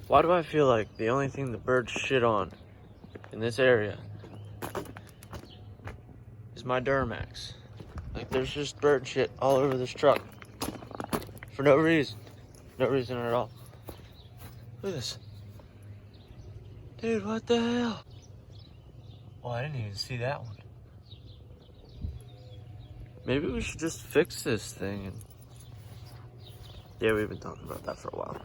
Why do I feel like the only thing the birds shit on in this area is my Duramax? Like, there's just bird shit all over this truck for no reason. No reason at all. Look at this. Dude, what the hell? Oh, I didn't even see that one. Maybe we should just fix this thing. Yeah, we've been talking about that for a while.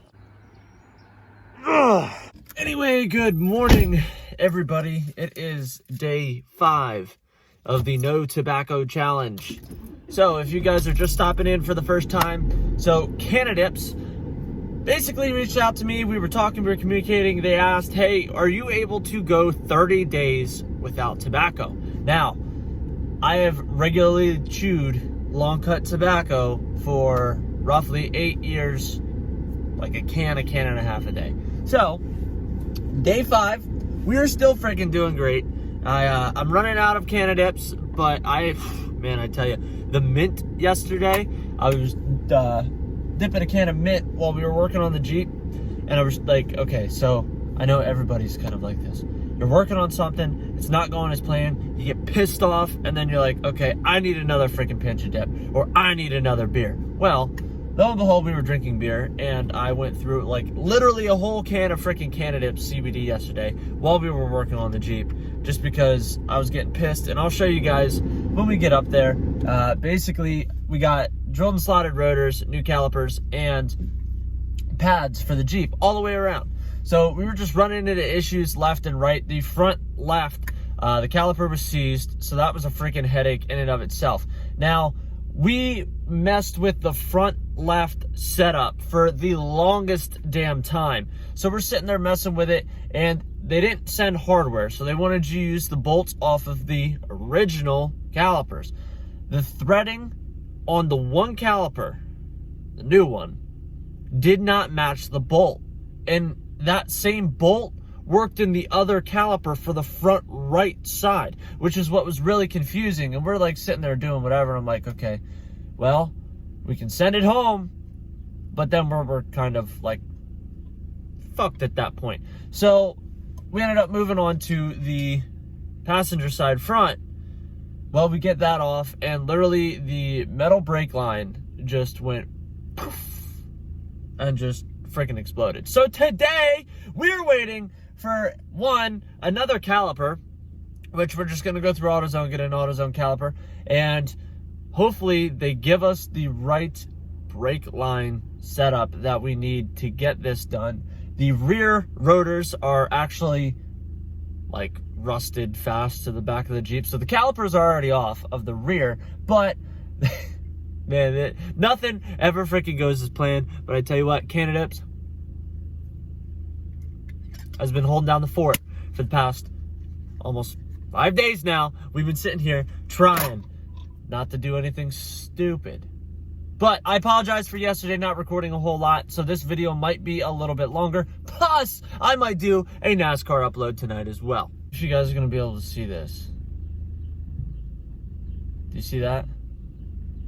Ugh. Anyway, good morning, everybody. It is day 5 of the No Tobacco Challenge. So, if you guys are just stopping in for the first time, so Cannadips basically reached out to me. We were talking, we were communicating. They asked, hey, are you able to go 30 days without tobacco? Now, I have regularly chewed long cut tobacco for roughly 8 years, like a can and a half a day. So, day 5, we are still freaking doing great. I'm running out of Cannadips, but I tell you, the mint yesterday, I was dipping a can of mint while we were working on the Jeep, and I was like, okay, so I know everybody's kind of like this. You're working on something, it's not going as planned, you get pissed off, and then you're like, okay, I need another freaking pinch of dip, or I need another beer. Well, lo and behold, we were drinking beer, and I went through like literally a whole can of freaking Cannadips CBD yesterday while we were working on the Jeep, just because I was getting pissed. And I'll show you guys when we get up there. Basically, we got drilled and slotted rotors, new calipers, and pads for the Jeep all the way around. So we were just running into issues left and right. The front left, the caliper was seized, so that was a freaking headache in and of itself. Now, we messed with the front left setup for the longest damn time. So we're sitting there messing with it, and they didn't send hardware, so they wanted you to use the bolts off of the original calipers. The threading on the one caliper, the new one, did not match the bolt. And that same bolt worked in the other caliper for the front right side, which is what was really confusing. And we're like sitting there doing whatever. I'm like, okay, well, we can send it home, but then we're kind of like fucked at that point. So we ended up moving on to the passenger side front. Well, we get that off, and literally the metal brake line just went poof and just freaking exploded. So today we're waiting for another caliper, which we're just going to go through AutoZone, get an AutoZone caliper, and hopefully they give us the right brake line setup that we need to get this done. The rear rotors are actually like rusted fast to the back of the Jeep, so the calipers are already off of the rear, but man, nothing ever freaking goes as planned. But I tell you what, Cannadips has been holding down the fort for the past almost 5 days now. We've been sitting here trying not to do anything stupid. But I apologize for yesterday not recording a whole lot, so this video might be a little bit longer. Plus, I might do a NASCAR upload tonight as well. If you guys are going to be able to see this. Do you see that?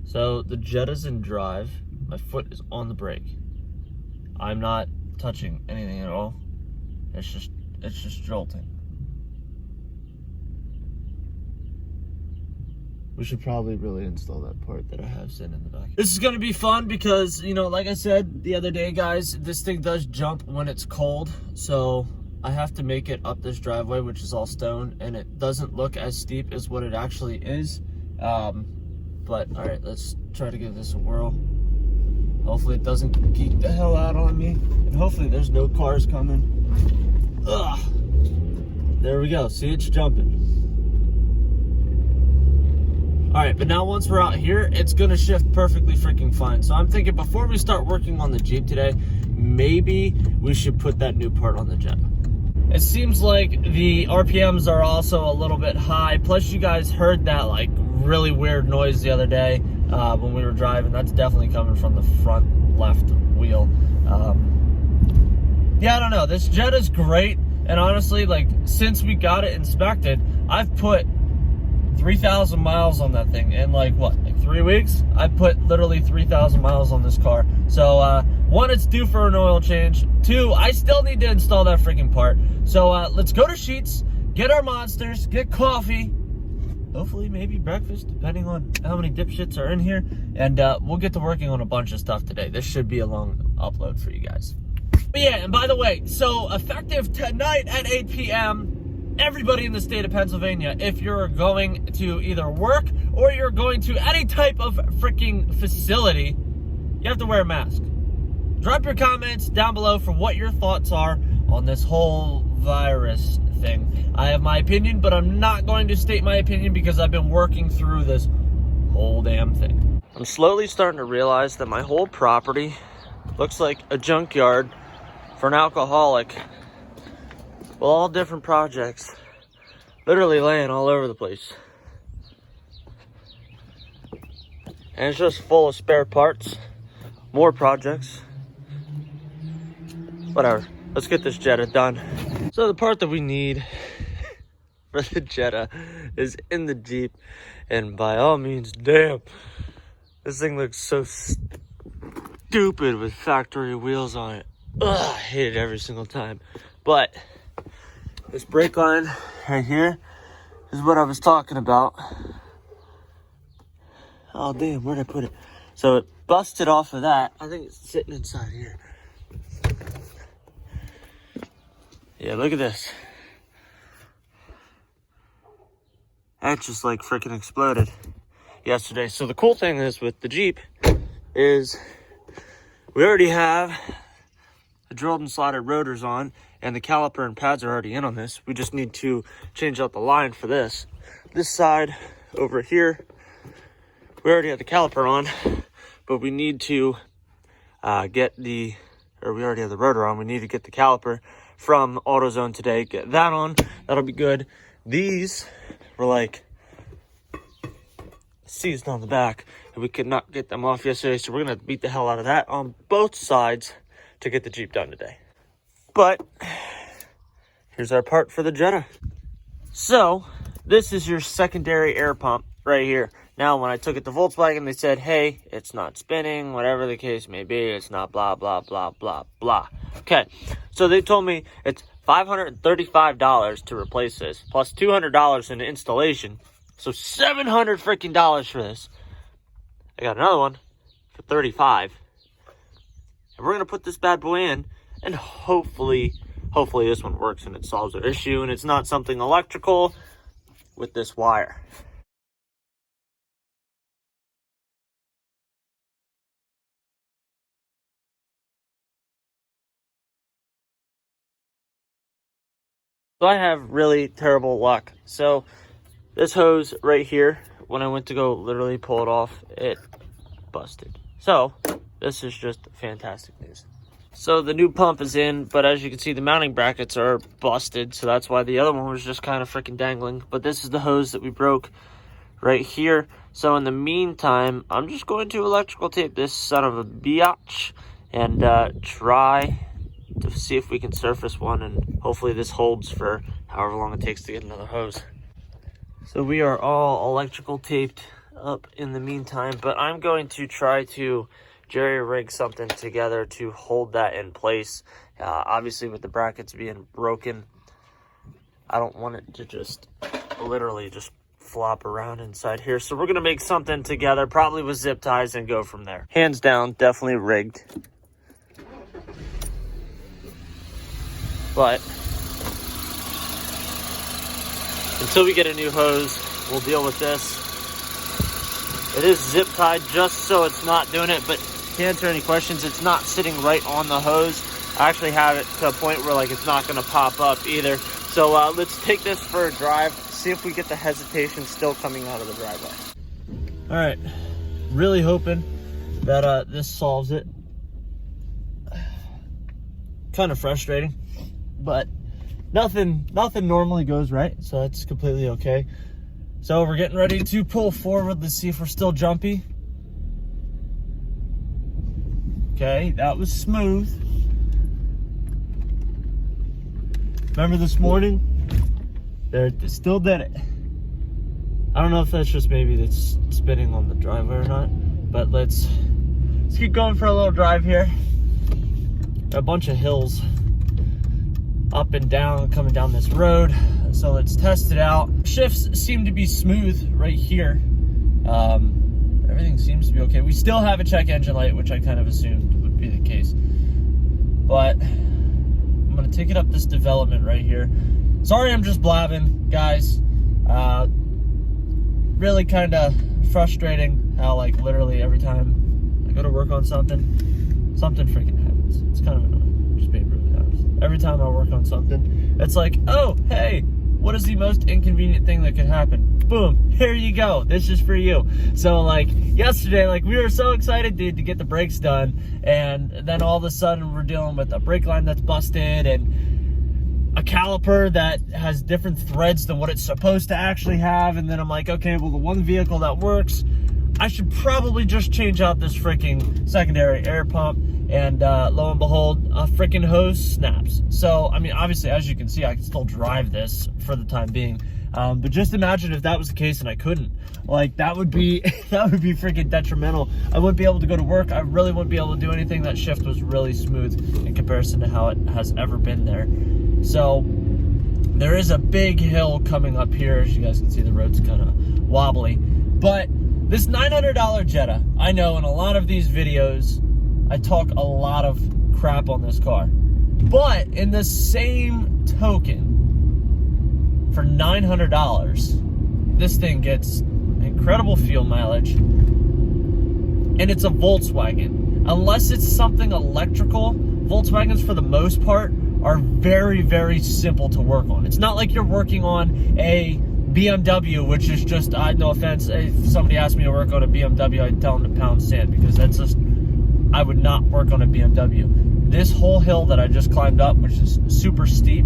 So the Jetta's in drive. My foot is on the brake. I'm not touching anything at all. It's just jolting. We should probably really install that part that I have sitting in the back. This is going to be fun because, you know, like I said the other day, guys, this thing does jump when it's cold. So I have to make it up this driveway, which is all stone, and it doesn't look as steep as what it actually is. But all right, let's try to give this a whirl. Hopefully it doesn't geek the hell out on me, and hopefully there's no cars coming. Ugh. There we go. See, it's jumping. All right, but now once we're out here, it's gonna shift perfectly freaking fine. So I'm thinking before we start working on the Jeep today, maybe we should put that new part on the Jetta. It seems like the RPMs are also a little bit high. Plus, you guys heard that like really weird noise the other day when we were driving. That's definitely coming from the front left wheel. Yeah, I don't know. This Jetta's great, and honestly, like since we got it inspected, I've put 3,000 miles on that thing in like what, like 3 weeks, I put literally 3,000 miles on this car. So, one, it's due for an oil change. Two, I still need to install that freaking part. So, let's go to Sheetz, get our monsters, get coffee, hopefully maybe breakfast, depending on how many dipshits are in here. And we'll get to working on a bunch of stuff today. This should be a long upload for you guys. But yeah, and by the way, so effective tonight at 8 p.m., everybody in the state of Pennsylvania, if you're going to either work or you're going to any type of freaking facility, you have to wear a mask. Drop your comments down below for what your thoughts are on this whole virus thing. I have my opinion, but I'm not going to state my opinion because I've been working through this whole damn thing. I'm slowly starting to realize that my whole property looks like a junkyard for an alcoholic. Well, all different projects literally laying all over the place. And it's just full of spare parts, more projects. Whatever, let's get this Jetta done. So the part that we need for the Jetta is in the Jeep, and by all means, damn, this thing looks so stupid with factory wheels on it. Ugh, I hate it every single time. But this brake line right here is what I was talking about. Oh damn, where'd I put it? So it busted off of that. I think it's sitting inside here. Yeah, look at this. That just like freaking exploded yesterday. So the cool thing is with the Jeep is we already have the drilled and slotted rotors on, and the caliper and pads are already in on this. We just need to change out the line for this. This side over here, we already have the caliper on, but we need to we already have the rotor on. We need to get the caliper from AutoZone today, get that on. That'll be good. These were like seized on the back, and we could not get them off yesterday, so we're gonna have to beat the hell out of that on both sides to get the Jeep done today. But here's our part for the Jetta. So this is your secondary air pump right here. Now, when I took it to Volkswagen, they said, hey, it's not spinning, whatever the case may be, it's not blah, blah, blah, blah, blah. Okay, so they told me it's $535 to replace this, plus $200 in installation. So $700 freaking dollars for this. I got another one for $35. And we're going to put this bad boy in, and hopefully this one works and it solves our issue, and it's not something electrical with this wire. So I have really terrible luck. So this hose right here, when I went to go literally pull it off, it busted. So this is just fantastic news. So the new pump is in, but as you can see, the mounting brackets are busted. So that's why the other one was just kind of freaking dangling. But this is the hose that we broke right here. So in the meantime, I'm just going to electrical tape this son of a biatch and try to see if we can surface one, and hopefully this holds for however long it takes to get another hose. So we are all electrical taped up in the meantime, but I'm going to try to jerry rig something together to hold that in place. Obviously with the brackets being broken, I don't want it to just literally just flop around inside here. So we're gonna make something together, probably with zip ties, and go from there. Hands down, definitely rigged. But until we get a new hose, we'll deal with this. It is zip tied just so it's not doing it, but to answer any questions, it's not sitting right on the hose. I actually have it to a point where like it's not gonna pop up either. So let's take this for a drive, see if we get the hesitation still coming out of the driveway. All right, really hoping that this solves it. Kind of frustrating, but nothing normally goes right, so that's completely okay. So we're getting ready to pull forward. Let's see if we're still jumpy. Okay, that was smooth. Remember this morning? There, still did it. I don't know if that's just maybe that's spinning on the driveway or not, but let's keep going for a little drive here. A bunch of hills up and down coming down this road, so let's test it out. Shifts seem to be smooth right here. Everything seems to be okay. We still have a check engine light, which I kind of assumed would be the case, but I'm gonna take it up this development right here. Sorry, I'm just blabbing, guys. Really kind of frustrating how, like, literally every time I go to work on something freaking happens. It's kind of annoying, just being brutally honest. Every time I work on something, it's like, oh, hey, what is the most inconvenient thing that could happen? Boom, here you go. This is for you. So, like, yesterday, like, we were so excited, dude, to get the brakes done, and then all of a sudden we're dealing with a brake line that's busted and a caliper that has different threads than what it's supposed to actually have. And then I'm like, okay, well, the one vehicle that works, I should probably just change out this freaking secondary air pump. And lo and behold, a freaking hose snaps. So, I mean, obviously, as you can see, I can still drive this for the time being. But just imagine if that was the case and I couldn't. Like, that would be freaking detrimental. I wouldn't be able to go to work. I really wouldn't be able to do anything. That shift was really smooth in comparison to how it has ever been there. So there is a big hill coming up here. As you guys can see, the road's kind of wobbly. But this $900 Jetta, I know in a lot of these videos, I talk a lot of crap on this car. But in the same token, for $900, this thing gets incredible fuel mileage. And it's a Volkswagen. Unless it's something electrical, Volkswagens for the most part are very, very simple to work on. It's not like you're working on a BMW, which is just, no offense, if somebody asked me to work on a BMW, I'd tell them to pound sand, because that's just, I would not work on a BMW. This whole hill that I just climbed up, which is super steep,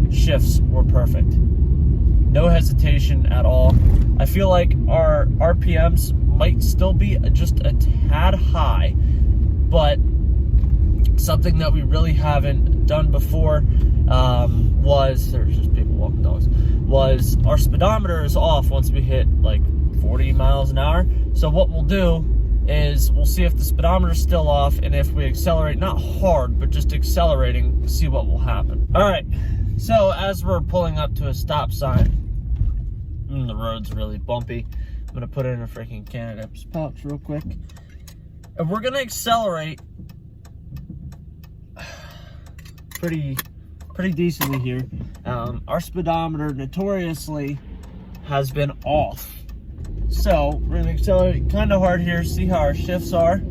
shifts were perfect. No hesitation at all. I feel like our RPMs might still be just a tad high, but something that we really haven't done before was, there's just people walking dogs, was our speedometer is off once we hit like 40 miles an hour. So what we'll do is we'll see if the speedometer is still off, and if we accelerate, not hard, but just accelerating, see what will happen. All right, so as we're pulling up to a stop sign, the road's really bumpy. I'm gonna put it in a freaking Cannadips pouch real quick. And we're gonna accelerate pretty decently here. Our speedometer notoriously has been off. So we're gonna accelerate kind of hard here, see how our shifts are.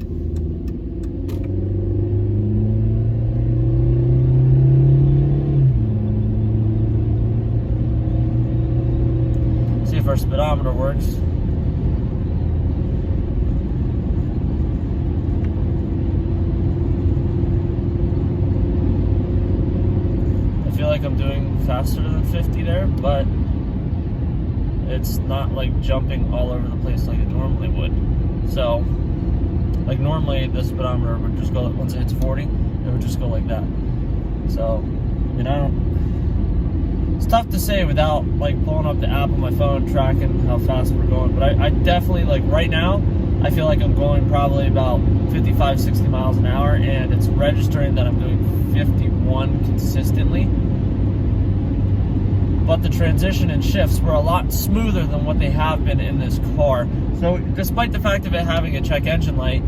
See if our speedometer works. Like I'm doing faster than 50 there, but it's not like jumping all over the place like it normally would. So, like, normally the speedometer would just go, once it hits 40, it would just go like that. So, you know, it's tough to say without like pulling up the app on my phone, tracking how fast we're going. But I definitely, like, right now, I feel like I'm going probably about 55, 60 miles an hour, and it's registering that I'm doing 51 consistently. But the transition and shifts were a lot smoother than what they have been in this car. So despite the fact of it having a check engine light,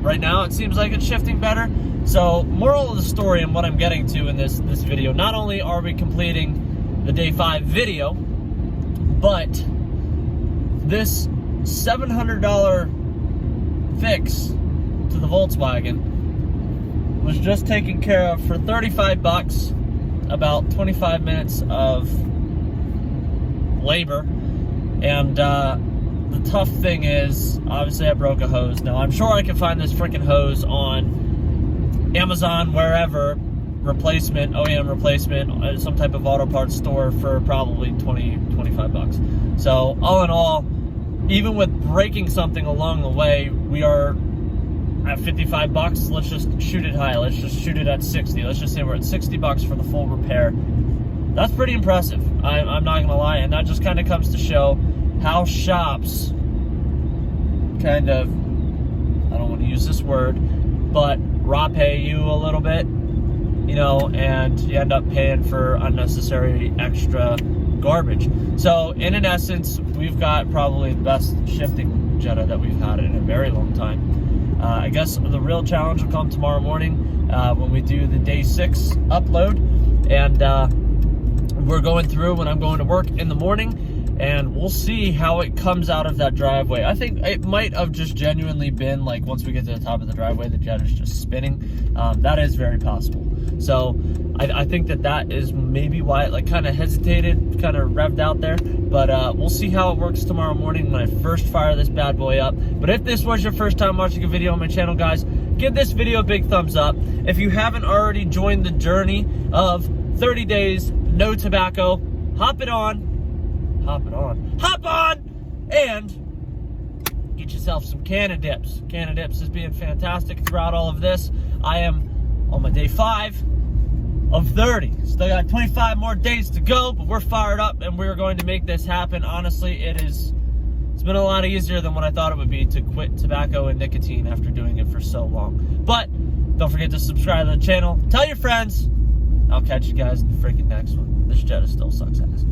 right now it seems like it's shifting better. So moral of the story, and what I'm getting to in this video, not only are we completing the day 5 video, but this $700 fix to the Volkswagen was just taken care of for 35 bucks. About 25 minutes of labor. And the tough thing is, obviously I broke a hose. Now, I'm sure I can find this freaking hose on Amazon, wherever, replacement, OEM replacement, some type of auto parts store for probably 20, 25 bucks. So, all in all, even with breaking something along the way, we are at 55 bucks. Let's just shoot it high. Let's just shoot it at 60. Let's just say we're at 60 bucks for the full repair. that's pretty impressive. I'm not gonna lie, and that just kind of comes to show how shops kind of, I don't want to use this word, but raw pay you a little bit, you know, and you end up paying for unnecessary extra garbage. So in essence, we've got probably the best shifting Jetta that we've had in a very long time. I guess the real challenge will come tomorrow morning when we do the day 6 upload, and we're going through when I'm going to work in the morning, and we'll see how it comes out of that driveway. I think it might have just genuinely been like, once we get to the top of the driveway, the Jetta is just spinning. That is very possible. So I think that is maybe why it like kind of hesitated, kind of revved out there. But we'll see how it works tomorrow morning when I first fire this bad boy up. But if this was your first time watching a video on my channel, guys, give this video a big thumbs up. If you haven't already joined the journey of 30 days, no tobacco, hop on, and get yourself some Cannadips. Cannadips is being fantastic throughout all of this. I am on my day 5 of 30. Still got 25 more days to go, but we're fired up and we're going to make this happen. Honestly, it's been a lot easier than what I thought it would be to quit tobacco and nicotine after doing it for so long. But don't forget to subscribe to the channel. Tell your friends. I'll catch you guys in the freaking next one. This Jetta still sucks ass.